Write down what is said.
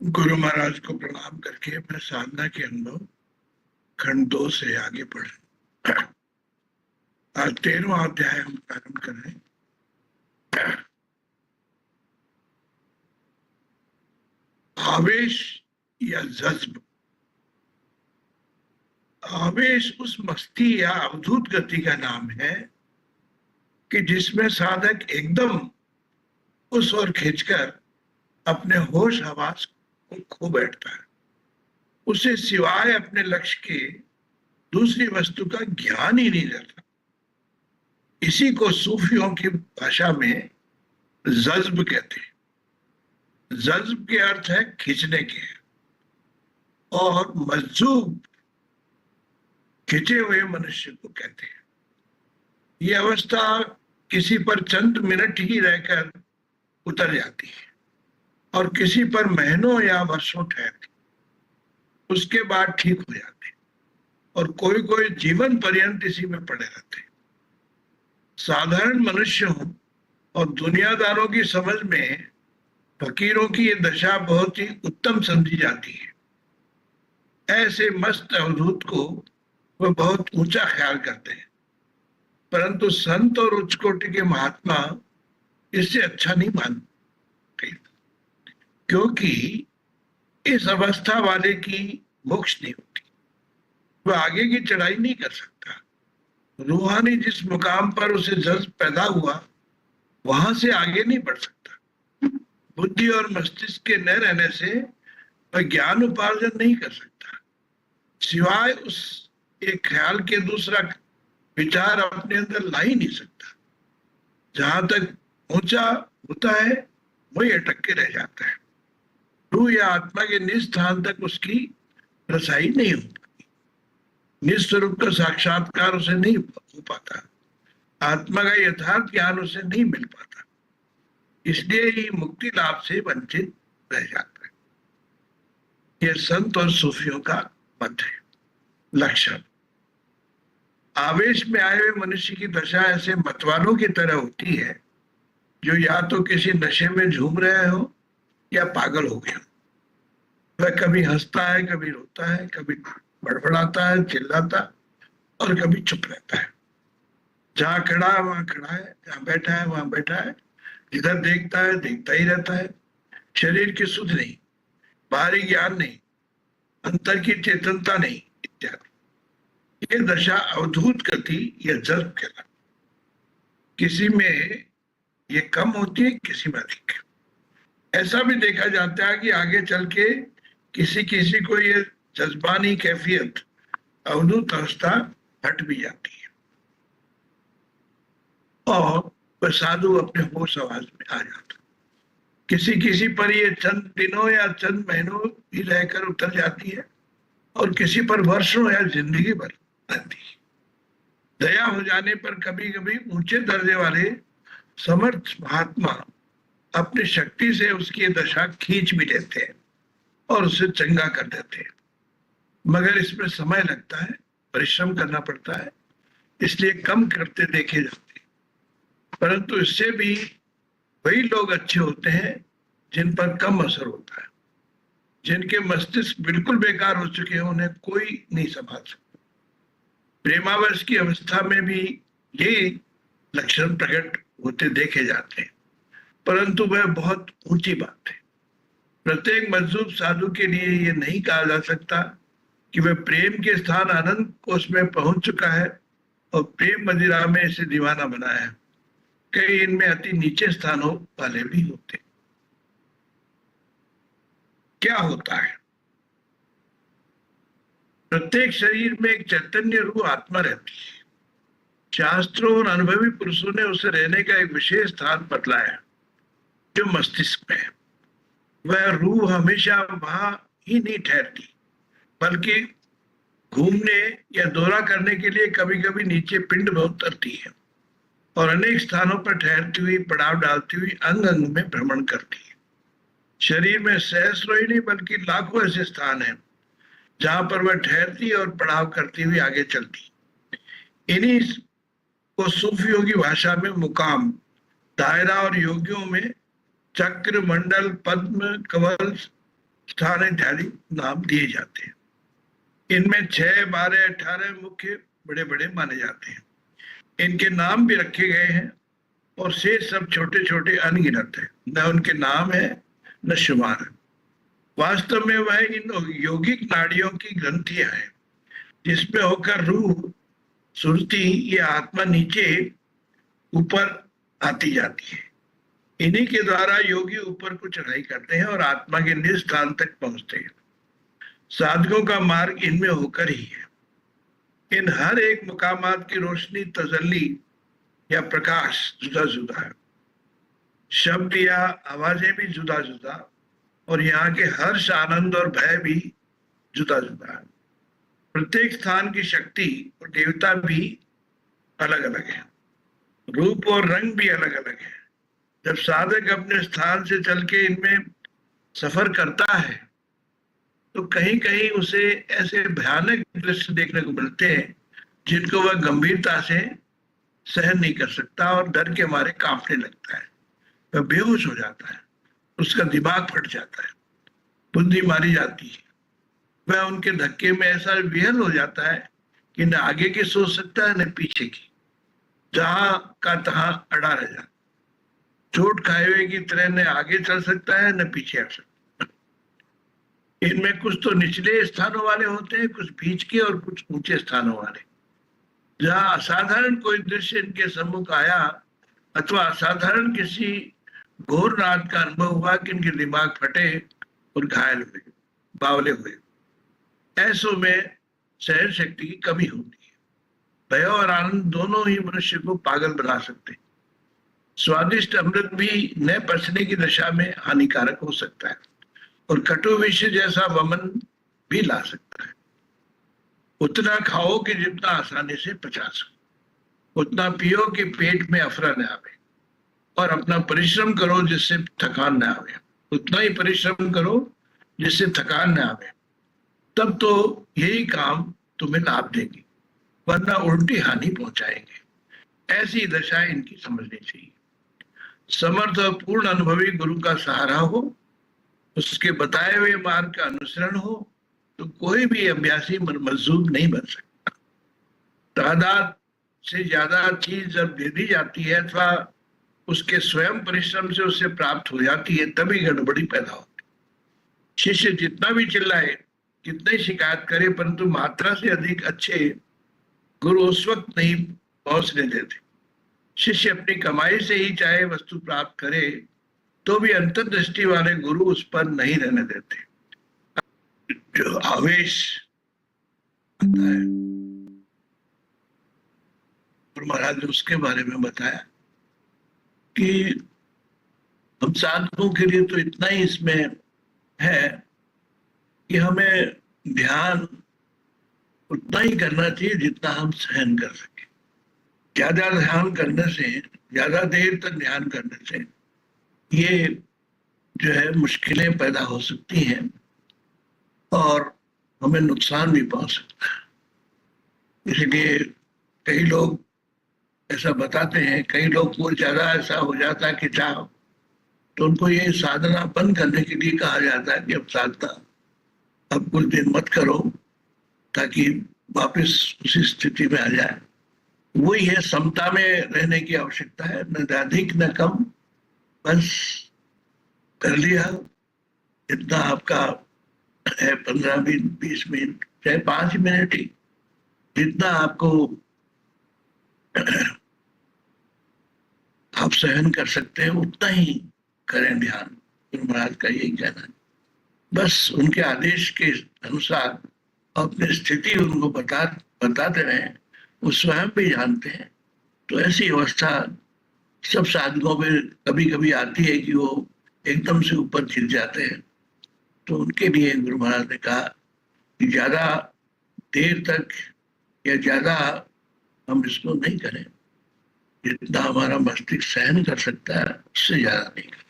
गुरु महाराज को प्रणाम करके मैं साधना के अनुभव खंड 2 से आगे बढ़े। आज 13वां अध्याय हम प्रारंभ कर रहे हैं। आवेश या जज्ब। आवेश उस मस्ती या अवधूत गति का नाम है कि जिसमें साधक एकदम उस ओर खींचकर अपने होश हवास को खो बैठता है। उसे सिवाय अपने लक्ष्य के दूसरी वस्तु का ज्ञान ही नहीं रहता। इसी को सूफियों की भाषा में जज्ब कहते हैं। जज्ब के अर्थ है खींचने के, और मज्जूब खिंचे हुए मनुष्य को कहते हैं। यह अवस्था किसी पर चंद मिनट ही रहकर उतर जाती है और किसी पर महीनों या वर्षों ठहरती, उसके बाद ठीक हो जाते, और कोई कोई जीवन पर्यंत इसी में पड़े रहते। साधारण मनुष्यों और दुनियादारों की समझ में फकीरों की ये दशा बहुत ही उत्तम समझी जाती है। ऐसे मस्त अवधूत को वह बहुत ऊंचा ख्याल करते हैं, परंतु संत और उच्च कोटि के महात्मा इससे अच्छा नहीं मानते, क्योंकि इस अवस्था वाले की मोक्ष नहीं होती। वह आगे की चढ़ाई नहीं कर सकता। रूहानी जिस मुकाम पर उसे जज्ब पैदा हुआ, वहां से आगे नहीं बढ़ सकता। बुद्धि और मस्तिष्क के न रहने से वह ज्ञान उपार्जन नहीं कर सकता। सिवाय उस एक ख्याल के दूसरा विचार अपने अंदर ला ही नहीं सकता। जहां तक ऊंचा होता है वही अटक के रह जाता है। रूह या आत्मा के निज स्थान तक उसकी रसाई नहीं हो पाती। निस्वरूप का साक्षात्कार उसे नहीं हो पाता। आत्मा का यथार्थ ज्ञान उसे नहीं मिल पाता। इसलिए ही मुक्ति लाभ से वंचित रह जाता है। यह संत और सूफियों का मत है। लक्षण। आवेश में आए हुए मनुष्य की दशा ऐसे मतवालों की तरह होती है, जो या तो किसी नशे में झूम रहे हो या पागल हो गया। वह कभी हंसता है, कभी रोता है, कभी बड़बड़ाता है, चिल्लाता, और कभी चुप रहता है। जहां खड़ा है वहां खड़ा है, जहां बैठा है वहां बैठा है, जिधर देखता है देखता ही रहता है। शरीर की सुध नहीं, बाहरी ज्ञान नहीं, अंतर की चेतनता नहीं, इत्यादि। ये दशा अवधूत गति या जज्ब कहलाती। किसी में ये कम होती है, किसी में अधिक। ऐसा भी देखा जाता है कि आगे चल के किसी किसी को ये जज्बानी कैफियत, अवधूत अवस्था हट भी जाती है और वह साधु अपने होश आवाज में आ जाता। किसी किसी पर ये चंद दिनों या चंद महीनों भी रहकर उतर जाती है, और किसी पर वर्षों या जिंदगी भर रहती है। दया हो जाने पर कभी कभी ऊंचे दर्जे वाले समर्थ महात्मा अपनी शक्ति से उसकी दशा खींच भी लेते हैं और उसे चंगा कर देते हैं, मगर इसमें समय लगता है, परिश्रम करना पड़ता है, इसलिए कम करते देखे जाते हैं। परंतु इससे भी वही लोग अच्छे होते हैं जिन पर कम असर होता है। जिनके मस्तिष्क बिल्कुल बेकार हो चुके हैं, उन्हें कोई नहीं संभाल सकता। प्रेमावश की अवस्था में भी ये लक्षण प्रकट होते देखे जाते हैं, परंतु वह बहुत ऊंची बात है। प्रत्येक मजदूर साधु के लिए यह नहीं कहा जा सकता कि वह प्रेम के स्थान आनंद कोष में पहुंच चुका है और प्रेम मदिरा में इसे दीवाना बनाया है। कई इनमें अति नीचे स्थानों वाले भी होते। क्या होता है? प्रत्येक शरीर में एक चैतन्य रूह आत्मा रहती है। शास्त्रों और अनुभवी पुरुषों ने उसे रहने का एक विशेष स्थान बतलाया, जो मस्तिष्क में है। वह रूह हमेशा वहां ही नहीं ठहरती, बल्कि घूमने या दौरा करने के लिए कभी कभी नीचे पिंड में उतरती है और अनेक स्थानों पर ठहरती हुई, पड़ाव डालती हुई अंग अंग में भ्रमण करती है। शरीर में सहस्रों ही नहीं बल्कि लाखों ऐसे स्थान हैं जहां पर वह ठहरती और पड़ाव करती हुई आगे चलती। इन्हीं को सूफियों की भाषा में मुकाम, दायरा और योगियों में चक्र, मंडल, पद्म, कवल स्थान इत्यादि नाम दिए जाते हैं। इनमें 6, 12, 18 मुख्य बड़े बड़े माने जाते हैं। इनके नाम भी रखे गए हैं और शेष सब छोटे छोटे अनगिनत है, न उनके नाम है न शुमार है। वास्तव में वह इन यौगिक नाड़ियों की ग्रंथियां हैं जिसमें होकर रूह, सुरती या आत्मा नीचे ऊपर आती जाती है। इन्हीं के द्वारा योगी ऊपर को चढ़ाई करते हैं और आत्मा के निज स्थान तक पहुंचते हैं। साधकों का मार्ग इनमें होकर ही है। इन हर एक मुकामात की रोशनी, तजल्ली या प्रकाश जुदा जुदा है। शब्द या आवाजें भी जुदा जुदा, और यहाँ के हर्ष, आनंद और भय भी जुदा जुदा है। प्रत्येक स्थान की शक्ति और देवता भी अलग अलग है, रूप और रंग भी अलग अलग है। जब साधक अपने स्थान से चल के इनमें सफर करता है तो कहीं कहीं उसे ऐसे भयानक दृश्य देखने को मिलते हैं जिनको वह गंभीरता से सहन नहीं कर सकता और डर के मारे कांपने लगता है। वह बेहोश हो जाता है, उसका दिमाग फट जाता है, बुद्धि मारी जाती है। वह उनके धक्के में ऐसा विहल हो जाता है कि न आगे की सोच सकता है न पीछे की, जहां का तहां अड़ा रह जाता है। चोट खाए हुए की तरह न आगे चल सकता है न पीछे आ सकता है। इनमें कुछ तो निचले स्थानों वाले होते हैं, कुछ बीच के और कुछ ऊंचे स्थानों वाले। जहां असाधारण कोई दृश्य इनके सम्मुख आया अथवा असाधारण किसी घोर रात का अनुभव हुआ कि इनके दिमाग फटे और घायल हुए, बावले हुए, ऐसों में सहन शक्ति की कमी होती है। भय और आनंद दोनों ही मनुष्य को पागल बना सकते हैं। स्वादिष्ट अमृत भी न पचने की दशा में हानिकारक हो सकता है और कटु विष जैसा वमन भी ला सकता है। उतना खाओ कि जितना आसानी से पचा सको, उतना पियो कि पेट में अफरा न आवे, और अपना परिश्रम करो जिससे थकान न आवे। उतना ही परिश्रम करो जिससे थकान न आवे, तब तो यही काम तुम्हें लाभ देगी, वरना उल्टी हानि पहुंचाएंगे। ऐसी दशा इनकी समझनी चाहिए। समर्थ और पूर्ण अनुभवी गुरु का सहारा हो, उसके बताए हुए मार्ग का अनुसरण हो, तो कोई भी अभ्यासी मजदूर नहीं बन सकता। तादाद से ज्यादा चीज जब दे दी जाती है अथवा उसके स्वयं परिश्रम से उसे प्राप्त हो जाती है, तभी गड़बड़ी पैदा होती है। शिष्य जितना भी चिल्लाए, कितनी शिकायत करे, परंतु मात्रा से अधिक अच्छे गुरु उस वक्त नहीं पहुंचने देते। शिष्य अपनी कमाई से ही चाहे वस्तु प्राप्त करे तो भी अंतर्दृष्टि वाले गुरु उस पर नहीं रहने देते। जो आवेश आता है, और महाराज ने उसके बारे में बताया कि हम साधकों के लिए तो इतना ही इसमें है कि हमें ध्यान उतना ही करना चाहिए जितना हम सहन कर सके। ज्यादा ध्यान करने से, ज्यादा देर तक ध्यान करने से ये जो है मुश्किलें पैदा हो सकती हैं और हमें नुकसान भी पहुंच सकता है। इसलिए कई लोग ऐसा बताते हैं, कई लोग को ज्यादा ऐसा हो जाता है कि चाह, तो उनको ये साधना बंद करने के लिए कहा जाता है कि अब साधना अब कुछ दिन मत करो ताकि वापस उसी स्थिति में आ जाए। वही है, समता में रहने की आवश्यकता है, न अधिक न कम, बस कर लिया इतना आपका है, 15 मिनट, 20 मिनट, चाहे 5 मिनट ही, जितना आपको आप सहन कर सकते हैं उतना ही करें ध्यान। गुरु महाराज का यही कहना है। बस उनके आदेश के अनुसार अपनी स्थिति उनको बताते रहे, वो स्वयं भी जानते हैं। तो ऐसी अवस्था सब साधकों में कभी कभी आती है कि वो एकदम से ऊपर खिल जाते हैं। तो उनके लिए गुरु महाराज ने कहा कि ज्यादा देर तक या ज्यादा हम इसको नहीं करें, जितना हमारा मस्तिष्क सहन कर सकता है उससे ज्यादा नहीं करें।